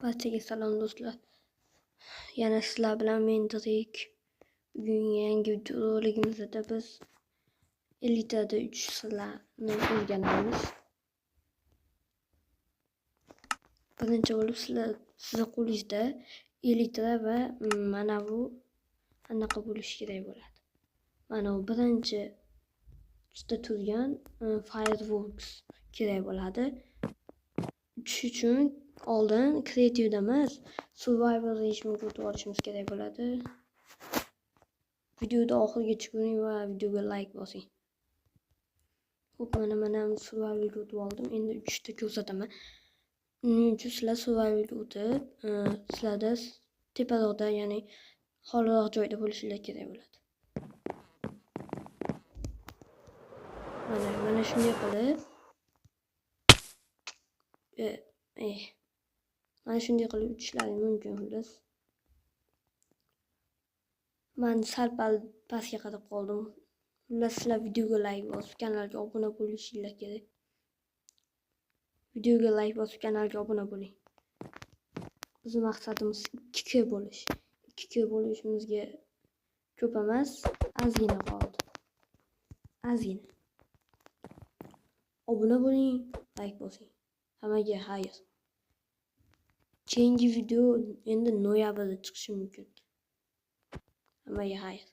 Barchaga salom do'stlar. Yana sizlar bilan men Dirik. Bugun yangi videoroligimizda biz elitada 3 sirlarni o'rganamiz. Birinchi bo'lib sizlar qo'lingizda elitra va mana bu anaqa bo'lishi kerak bo'ladi. Mana bu birinchi usta turgan Fireworks kerak bo'ladi. Uchish uchun oldin kreativda emas, survival rejimga o'tib olishimiz kerak bo'ladi. Videoni oxirigacha ko'ring va videoga like bosing. Xo'p, mana survivalga o'tib oldim. Endi 3 ta ko'rsataman. Uning uchun sizlar survivalga o'tib, sizlarda teparoqda, ya'ni xoliroq joyda bo'lishingiz kerak bo'ladi. Mana shunday qilib mana shunday qilib utishlaring mumkin xullas. Men sal-pal pastga qarab qoldim. Xullas sizlar videoga like bosib, kanalga obuna bo'lishingiz kerak. Videoga like bosib, kanalga obuna bo'ling. Bizning maqsadimiz 2K bo'lish. 2K bo'lishimizga ko'p emas, ozgina qoldi. Ozgina. Obuna bo'ling, like bosing. Hammaga xayr. Keyingi video endi noyabrda chiqishi mumkin. Hammaga xayr.